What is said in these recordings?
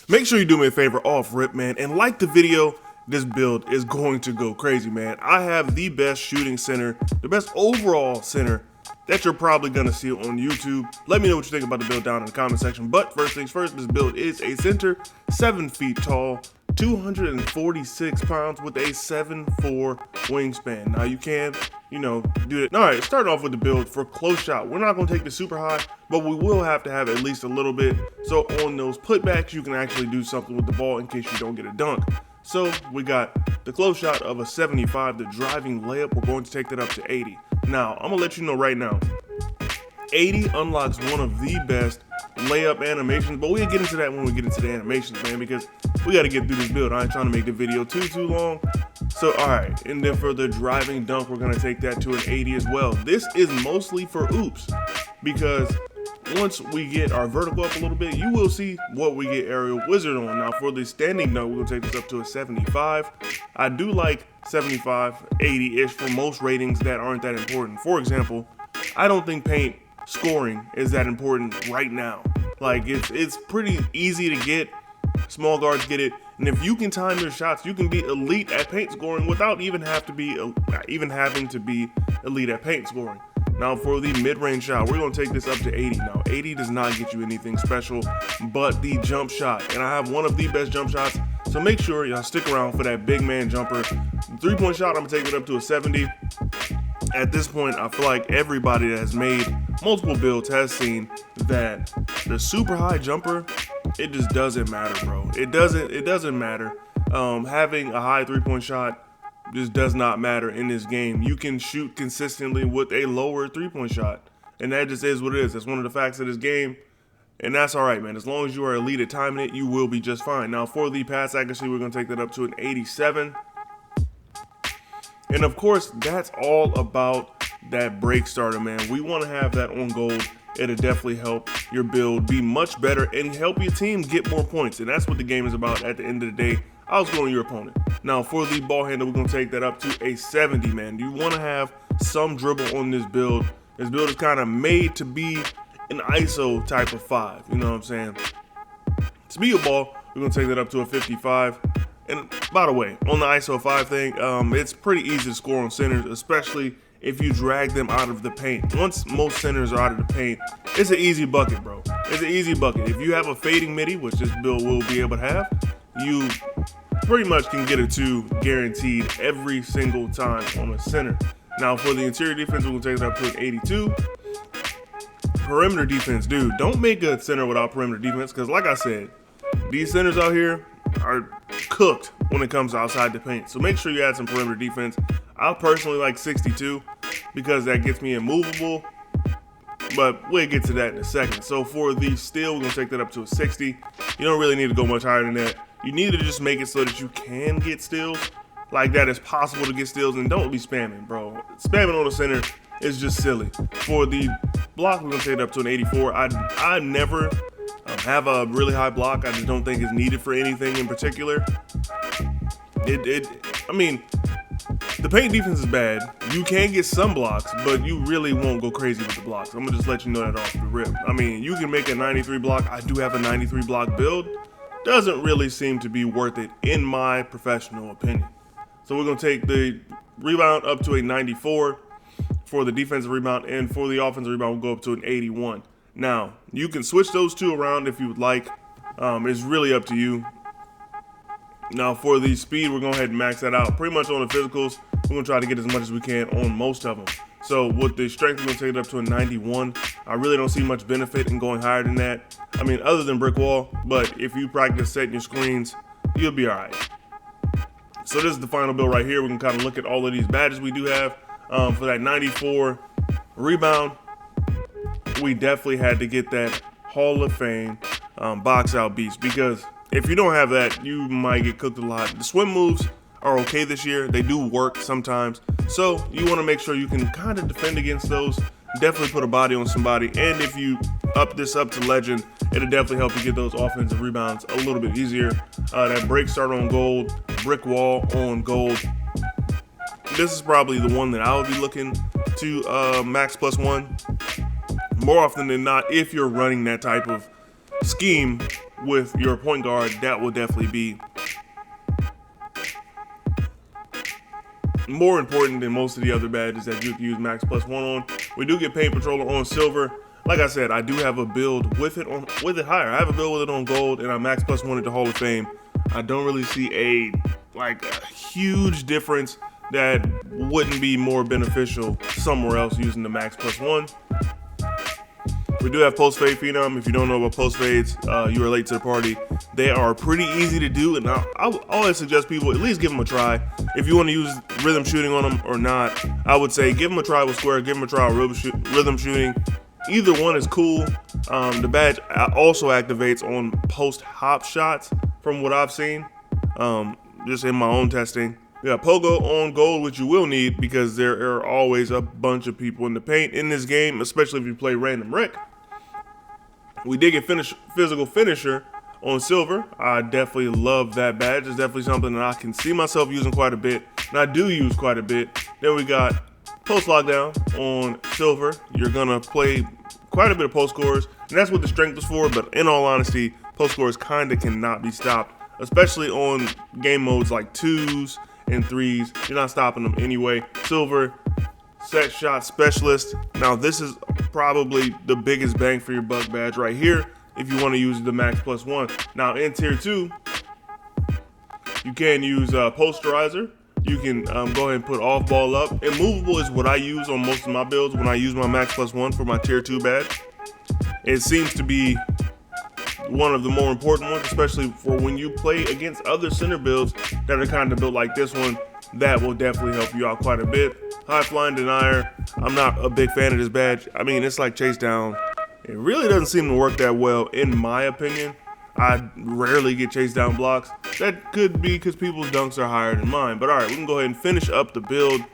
Make sure you do me a favor off rip, man, and like the video. This build is going to go crazy, man. I have the best shooting center, the best overall center that you're probably gonna see on YouTube. Let me know what you think about the build down in the comment section. But first things first, this build is a center, 7 feet tall, 246 pounds with a 7'4" wingspan. Now you can, do it. All right, starting off with the build for close shot. We're not gonna take this super high, but we will have to have at least a little bit. So on those putbacks, you can actually do something with the ball in case you don't get a dunk. So we got the close shot of a 75, the driving layup. We're going to take that up to 80. Now, I'm gonna let you know right now, 80 unlocks one of the best layup animations, but we'll get into that when we get into the animations, man, because we got to get through this build. I ain't trying to make the video too long. So, all right, and then for the driving dunk, we're gonna take that to an 80 as well. This is mostly for oops, because once we get our vertical up a little bit, you will see what we get aerial wizard on. Now for the standing dunk, we're gonna take this up to a 75. I do like 75, 80-ish for most ratings that aren't that important. For example, I don't think paint scoring is that important right now. Like it's pretty easy to get. Small guards get it, and if you can time your shots, you can be elite at paint scoring without even having to be elite at paint scoring. Now for the mid-range shot, we're gonna take this up to 80. Now 80 does not get you anything special, but the jump shot, and I have one of the best jump shots. So make sure y'all stick around for that big man jumper. 3-point shot, I'm gonna take it up to a 70. At this point, I feel like everybody that has made multiple builds has seen that the super high jumper, it just doesn't matter, bro. It doesn't matter. Having a high 3-point shot just does not matter in this game. You can shoot consistently with a lower 3-point shot, and that just is what it is. That's one of the facts of this game, and that's all right, man. As long as you are elite at timing it, you will be just fine. Now for the pass accuracy, we're gonna take that up to an 87. And of course, that's all about that break starter, man. We want to have that on gold. It'll definitely help your build be much better and help your team get more points. And that's what the game is about at the end of the day. Outscoring your opponent. Now for the ball handle, we're going to take that up to a 70, man. You want to have some dribble on this build. This build is kind of made to be an ISO type of 5. You know what I'm saying? Speed of ball, we're going to take that up to a 55. And by the way, on the ISO 5 thing, it's pretty easy to score on centers, especially if you drag them out of the paint. Once most centers are out of the paint, it's an easy bucket, bro. It's an easy bucket. If you have a fading midi, which this build will be able to have, you pretty much can get a 2 guaranteed every single time on a center. Now for the interior defense, we're gonna take it up to an 82. Perimeter defense, dude, don't make a center without perimeter defense, because like I said, these centers out here are cooked when it comes to outside the paint. So make sure you add some perimeter defense. I personally like 62 because that gets me immovable, but we'll get to that in a second. So for the steal, we're gonna take that up to a 60. You don't really need to go much higher than that. You need to just make it so that you can get steals. Like that it's possible to get steals, and don't be spamming, bro. Spamming on the center is just silly. For the block, we're gonna take it up to an 84. I never have a really high block. I just don't think it's needed for anything in particular. I mean, the paint defense is bad. You can get some blocks, but you really won't go crazy with the blocks. I'm gonna just let you know that off the rip. I mean, you can make a 93 block. I do have a 93 block build. Doesn't really seem to be worth it in my professional opinion. So we're gonna take the rebound up to a 94 for the defensive rebound, and for the offensive rebound, we'll go up to an 81. Now, you can switch those two around if you would like. It's really up to you. Now, for the speed, we're going to go ahead and max that out. Pretty much on the physicals, we're going to try to get as much as we can on most of them. So with the strength, we're going to take it up to a 91. I really don't see much benefit in going higher than that. I mean, other than brick wall, but if you practice setting your screens, you'll be all right. So this is the final build right here. We can kind of look at all of these badges we do have. For that 94 rebound, we definitely had to get that Hall of Fame box out beast, because if you don't have that, you might get cooked a lot. The swim moves are okay this year. They do work sometimes. So you want to make sure you can kind of defend against those. Definitely put a body on somebody. And if you up this up to legend, it'll definitely help you get those offensive rebounds a little bit easier. That break start on gold, brick wall on gold. This is probably the one that I would be looking to max +1 more often than not if you're running that type of scheme, with your point guard, that will definitely be more important than most of the other badges that you can use Max Plus 1 on. We do get Paint Patroller on silver. Like I said, I do have a build with it higher. I have a build with it on gold, and I Max Plus 1 at the Hall of Fame. I don't really see a huge difference that wouldn't be more beneficial somewhere else using the Max Plus 1. We do have Post Fade Phenom. If you don't know about Post Fades, you are late to the party. They are pretty easy to do, and I always suggest people at least give them a try. If you want to use rhythm shooting on them or not, I would say give them a try with square, give them a try with rhythm shooting. Either one is cool. The badge also activates on post hop shots from what I've seen, just in my own testing. We got Pogo on gold, which you will need because there are always a bunch of people in the paint in this game, especially if you play Random Rick. We did get Physical Finisher on silver. I definitely love that badge. It's definitely something that I can see myself using quite a bit, and I do use quite a bit. Then we got Post Lockdown on silver. You're gonna play quite a bit of post scores, and that's what the strength is for, but in all honesty, post scores kinda cannot be stopped, especially on game modes like 2s and 3s. You're not stopping them anyway. Silver, Set Shot Specialist. Now this is probably the biggest bang for your buck badge right here if you want to use the Max Plus 1. Now in tier 2, you can use Posterizer. You can go ahead and put Off Ball up. Immovable is what I use on most of my builds when I use my Max Plus 1 for my tier 2 badge. It seems to be one of the more important ones, especially for when you play against other center builds that are kind of built like this one. That will definitely help you out quite a bit. High Flying Denier, I'm not a big fan of this badge. I mean, it's like Chase Down. It really doesn't seem to work that well, in my opinion. I rarely get chase down blocks. That could be because people's dunks are higher than mine. But all right, we can go ahead and finish up the build.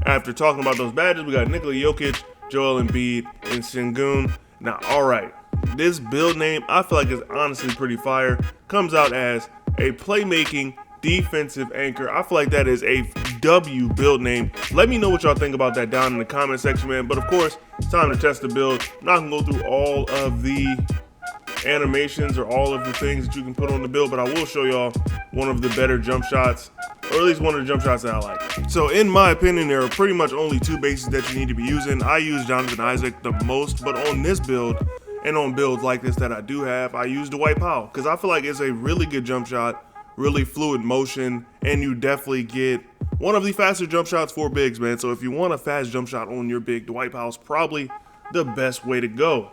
After talking about those badges, we got Nikola Jokic, Joel Embiid, and Sengun. Now, all right, this build name, I feel like is honestly pretty fire. Comes out as a playmaking defensive anchor. I feel like that is a W build name. Let me know what y'all think about that down in the comment section, man. But of course, it's time to test the build. I'm not gonna go through all of the animations or all of the things that you can put on the build, but I will show y'all one of the better jump shots, or at least one of the jump shots that I like. So in my opinion, there are pretty much only two bases that you need to be using. I use Jonathan Isaac the most, but on this build and on builds like this that I do have, I use Dwight Powell because I feel like it's a really good jump shot, really fluid motion, and you definitely get one of the faster jump shots for bigs, man. So if you want a fast jump shot on your big, Dwight Powell's probably the best way to go.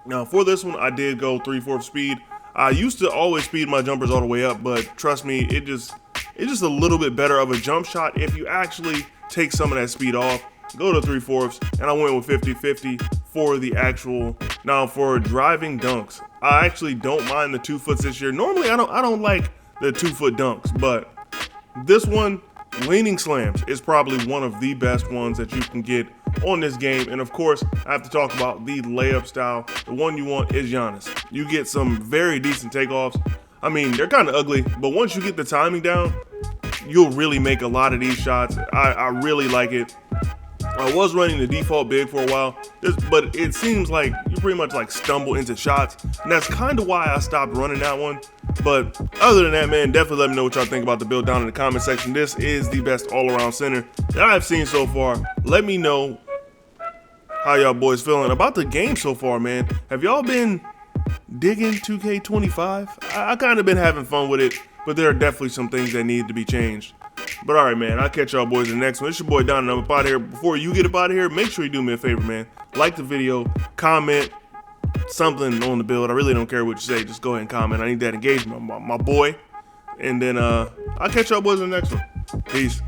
Now for this one, I did go 3/4 speed. I used to always speed my jumpers all the way up, but trust me, it's just a little bit better of a jump shot if you actually take some of that speed off. Go to 3/4, and I went with 50-50 for the actual. Now for driving dunks, I actually don't mind the 2 foots this year. Normally I don't like the 2-foot dunks, but this one, leaning slams, is probably one of the best ones that you can get on this game. And of course, I have to talk about the layup style. The one you want is Giannis. You get some very decent takeoffs. I mean, they're kind of ugly, but once you get the timing down, you'll really make a lot of these shots. I really like it. I was running the default big for a while, but it seems like you pretty much like stumble into shots, and that's kind of why I stopped running that one. But other than that, man, definitely let me know what y'all think about the build down in the comment section. This is the best all-around center that I've seen so far. Let me know how y'all boys feeling about the game so far, man. Have y'all been digging 2K25? I kind of been having fun with it, but there are definitely some things that need to be changed. But all right, man, I'll catch y'all boys in the next one. It's your boy Don, and I'm up out of here. Before you get up out of here, make sure you do me a favor, man. Like the video, comment something on the build. I really don't care what you say. Just go ahead and comment. I need that engagement, my boy. And then I'll catch y'all boys in the next one. Peace.